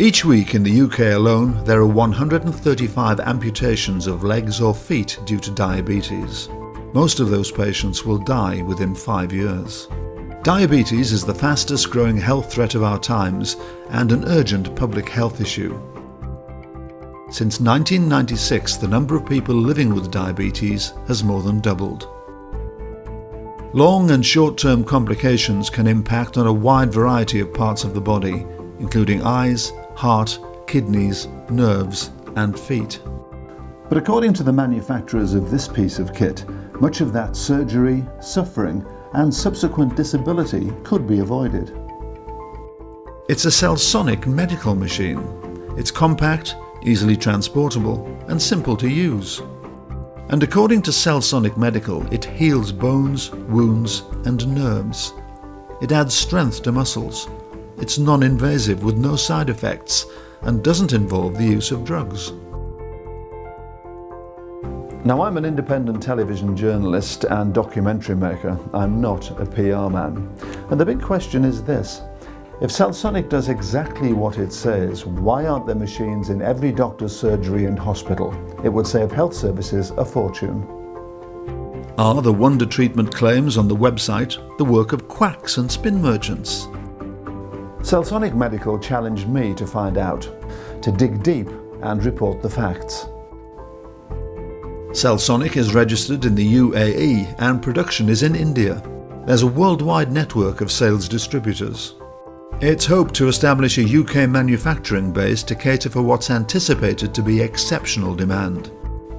Each week in the UK alone, there are 135 amputations of legs or feet due to diabetes. Most of those patients will die within 5 years. Diabetes is the fastest growing health threat of our times and an urgent public health issue. Since 1996, the number of people living with diabetes has more than doubled. Long and short-term complications can impact on a wide variety of parts of the body, including eyes, heart, kidneys, nerves and feet. But according to the manufacturers of this piece of kit, much of that surgery, suffering and subsequent disability could be avoided. It's a CellSonic medical machine. It's compact, easily transportable and simple to use. And according to CellSonic Medical, it heals bones, wounds and nerves. It adds strength to muscles. It's non-invasive with no side effects and doesn't involve the use of drugs. Now, I'm an independent television journalist and documentary maker. I'm not a PR man. And the big question is this: if CellSonic does exactly what it says, why aren't there machines in every doctor's surgery and hospital? It would save health services a fortune. Are the wonder treatment claims on the website the work of quacks and spin merchants? CellSonic Medical challenged me to find out, to dig deep and report the facts. CellSonic is registered in the UAE and production is in India. There's a worldwide network of sales distributors. It's hoped to establish a UK manufacturing base to cater for what's anticipated to be exceptional demand.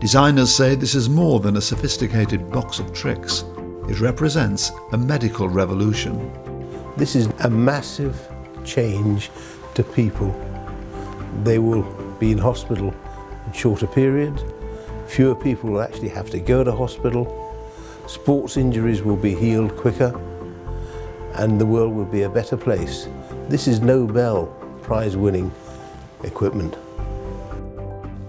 Designers say this is more than a sophisticated box of tricks. It represents a medical revolution. This is a massive change to people. They will be in hospital in shorter periods. Fewer people will actually have to go to hospital. Sports injuries will be healed quicker and the world will be a better place. This is Nobel Prize winning equipment.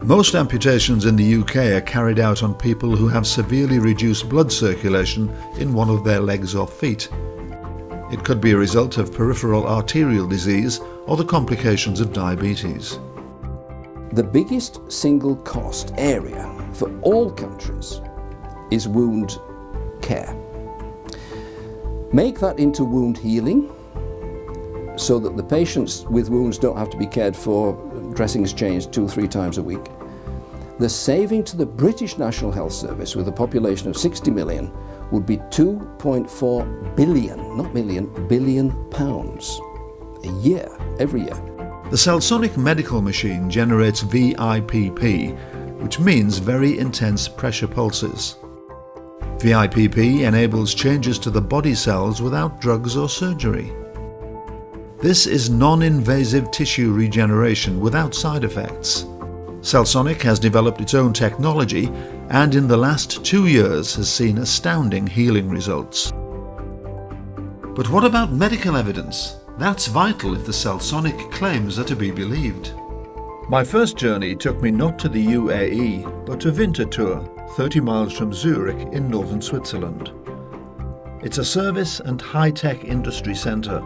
Most amputations in the UK are carried out on people who have severely reduced blood circulation in one of their legs or feet. It could be a result of peripheral arterial disease or the complications of diabetes. The biggest single cost area for all countries is wound care. Make that into wound healing so that the patients with wounds don't have to be cared for, dressings changed 2 or 3 times a week. The saving to the British National Health Service, with a population of 60 million, would be 2.4 billion, not million, billion pounds a year, every year. The CellSonic medical machine generates VIPP, which means very intense pressure pulses. VIPP enables changes to the body cells without drugs or surgery. This is non-invasive tissue regeneration without side effects. CellSonic has developed its own technology and in the last 2 years has seen astounding healing results. But what about medical evidence? That's vital if the CellSonic claims are to be believed. My first journey took me not to the UAE, but to Winterthur, 30 miles from Zurich in northern Switzerland. It's a service and high-tech industry centre.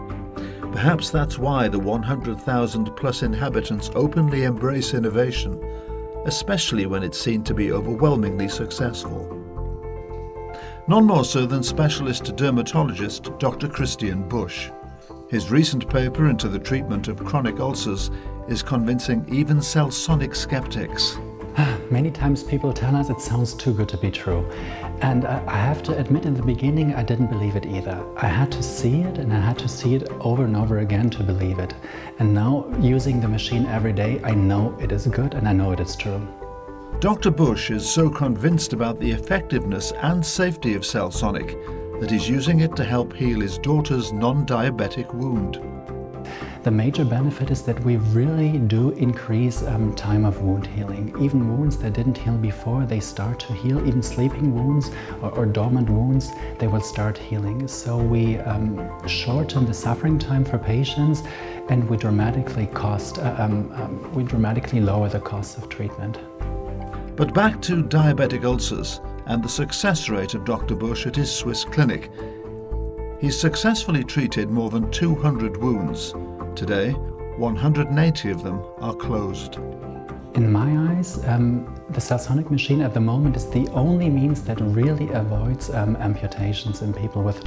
Perhaps that's why the 100,000 plus inhabitants openly embrace innovation, especially when it's seen to be overwhelmingly successful. None more so than specialist dermatologist Dr. Christian Busch. His recent paper into the treatment of chronic ulcers is convincing even CellSonic skeptics. Many times people tell us it sounds too good to be true. And I have to admit, in the beginning I didn't believe it either. I had to see it, and I had to see it over and over again to believe it. And now, using the machine every day, I know it is good and I know it is true. Dr. Busch is so convinced about the effectiveness and safety of CellSonic that he's using it to help heal his daughter's non-diabetic wound. The major benefit is that we really do increase time of wound healing. Even wounds that didn't heal before, they start to heal. Even sleeping wounds or dormant wounds, they will start healing. So we shorten the suffering time for patients, and we dramatically lower the cost of treatment. But back to diabetic ulcers and the success rate of Dr. Busch at his Swiss clinic. He's successfully treated more than 200 wounds. Today, 180 of them are closed. In my eyes, the CellSonic machine at the moment is the only means that really avoids amputations in people with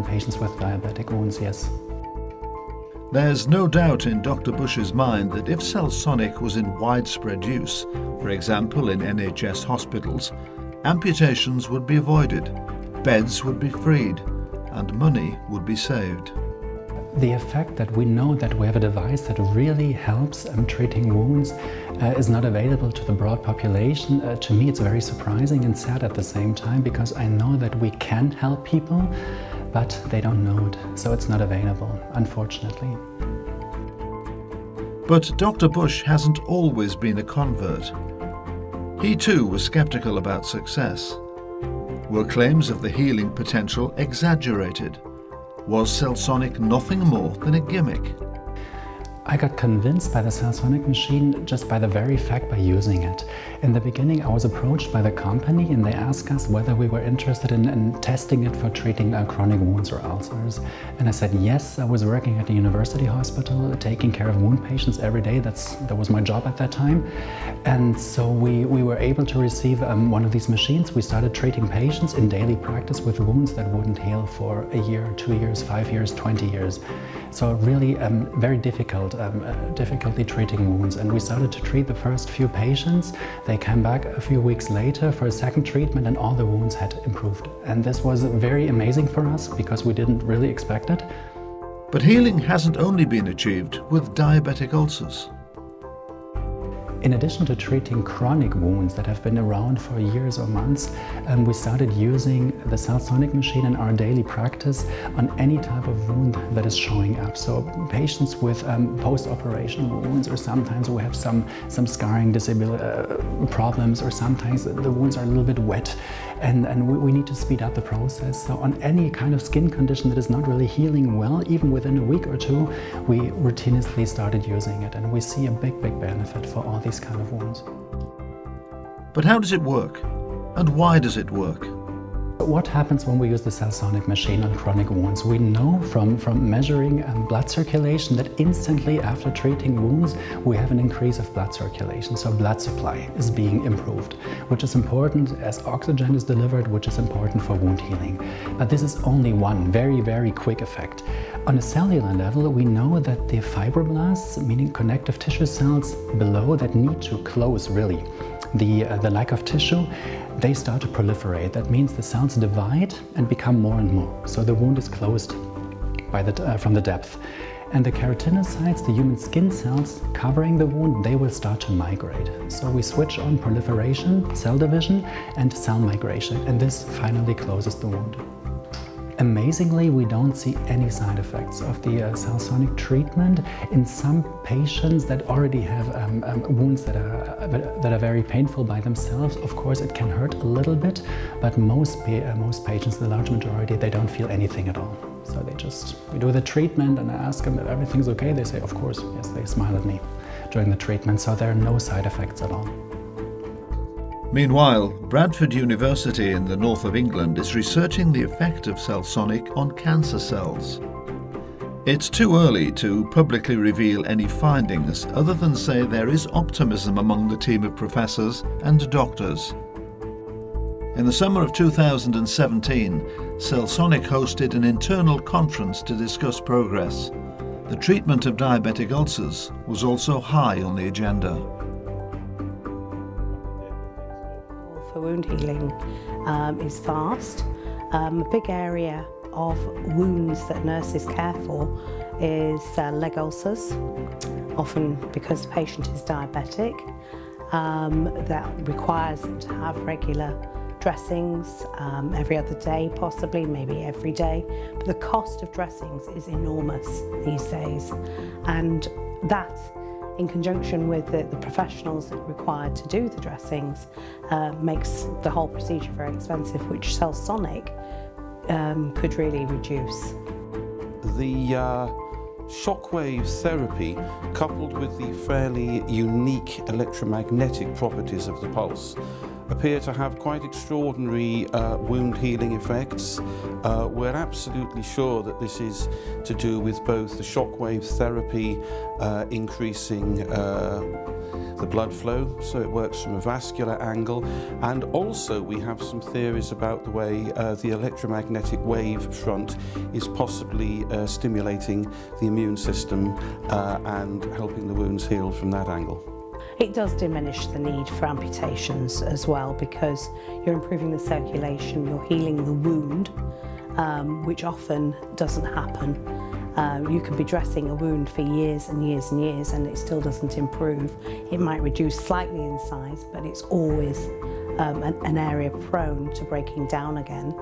patients with diabetic wounds, yes. There's no doubt in Dr. Bush's mind that if CellSonic was in widespread use, for example in NHS hospitals, amputations would be avoided, beds would be freed, and money would be saved. The effect that we know that we have a device that really helps treating wounds is not available to the broad population. To me, it's very surprising and sad at the same time, because I know that we can help people, but they don't know it, so it's not available, unfortunately. But Dr. Bush hasn't always been a convert. He too was skeptical about success. Were claims of the healing potential exaggerated? Was CellSonic nothing more than a gimmick? I got convinced by the CellSonic machine just by the very fact by using it. In the beginning, I was approached by the company and they asked us whether we were interested in testing it for treating chronic wounds or ulcers. And I said yes. I was working at a university hospital, taking care of wound patients every day. That was my job at that time. And so we were able to receive one of these machines. We started treating patients in daily practice with wounds that wouldn't heal for a year, 2 years, 5 years, 20 years. So really very difficulty treating wounds. And we started to treat the first few patients. They came back a few weeks later for a second treatment and all the wounds had improved. And this was very amazing for us because we didn't really expect it. But healing hasn't only been achieved with diabetic ulcers. In addition to treating chronic wounds that have been around for years or months, we started using the CellSonic machine in our daily practice on any type of wound that is showing up. So patients with post-operation wounds, or sometimes we have some scarring problems, or sometimes the wounds are a little bit wet and we need to speed up the process. So on any kind of skin condition that is not really healing well, even within a week or two, we routinely started using it, and we see a big benefit for all these kind of wounds. But how does it work? And why does it work? What happens when we use the CellSonic machine on chronic wounds? We know from measuring blood circulation that instantly after treating wounds, we have an increase of blood circulation. So blood supply is being improved, which is important as oxygen is delivered, which is important for wound healing. But this is only one very quick effect. On a cellular level, we know that the fibroblasts, meaning connective tissue cells below that need to close really the lack of tissue, they start to proliferate. That means the cells divide and become more and more. So the wound is closed from the depth. And the keratinocytes, the human skin cells covering the wound, they will start to migrate. So we switch on proliferation, cell division, and cell migration. And this finally closes the wound. Amazingly, we don't see any side effects of the CellSonic treatment. In some patients that already have wounds that are very painful by themselves, of course it can hurt a little bit, but most patients, the large majority, they don't feel anything at all. So we do the treatment and I ask them if everything's okay. They say, of course, yes, they smile at me during the treatment. So there are no side effects at all. Meanwhile, Bradford University in the north of England is researching the effect of CellSonic on cancer cells. It's too early to publicly reveal any findings other than say there is optimism among the team of professors and doctors. In the summer of 2017, CellSonic hosted an internal conference to discuss progress. The treatment of diabetic ulcers was also high on the agenda. For wound healing is fast. A big area of wounds that nurses care for is leg ulcers, often because the patient is diabetic. That requires them to have regular dressings every other day, possibly, maybe every day. But the cost of dressings is enormous these days, and that, in conjunction with the professionals required to do the dressings, makes the whole procedure very expensive, which CellSonic could really reduce. The shockwave therapy, coupled with the fairly unique electromagnetic properties of the pulse, appear to have quite extraordinary wound healing effects. We're absolutely sure that this is to do with both the shockwave therapy increasing the blood flow, so it works from a vascular angle, and also we have some theories about the way the electromagnetic wave front is possibly stimulating the immune system and helping the wounds heal from that angle. It does diminish the need for amputations as well, because you're improving the circulation, you're healing the wound, which often doesn't happen. You can be dressing a wound for years and years and years and it still doesn't improve. It might reduce slightly in size, but it's always an area prone to breaking down again.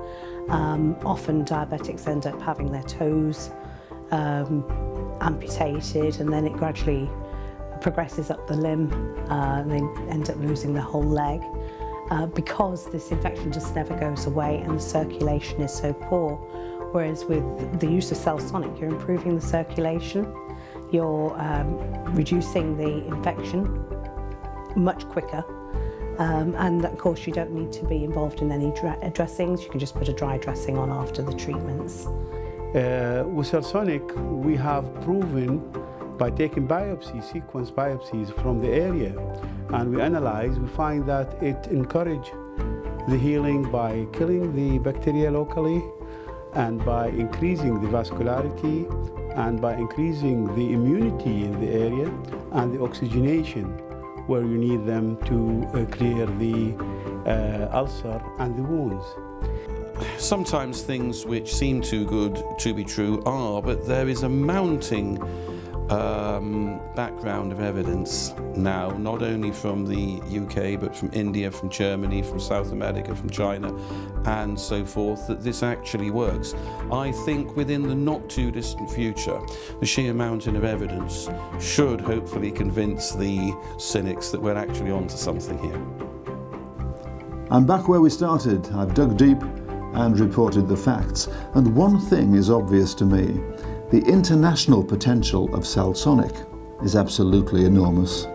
Often diabetics end up having their toes amputated, and then it gradually progresses up the limb and they end up losing the whole leg because this infection just never goes away and the circulation is so poor. Whereas with the use of CellSonic, you're improving the circulation, you're reducing the infection much quicker, and of course you don't need to be involved in any dressings. You can just put a dry dressing on after the treatments. With CellSonic, we have proven by taking sequence biopsies from the area, and we analyze, we find that it encourages the healing by killing the bacteria locally, and by increasing the vascularity, and by increasing the immunity in the area, and the oxygenation where you need them to clear the ulcer and the wounds. Sometimes things which seem too good to be true are, but there is a mounting background of evidence now, not only from the UK, but from India, from Germany, from South America, from China, and so forth, that this actually works. I think within the not too distant future, the sheer mountain of evidence should hopefully convince the cynics that we're actually onto something here. I'm back where we started. I've dug deep and reported the facts. And one thing is obvious to me. The international potential of CellSonic is absolutely enormous.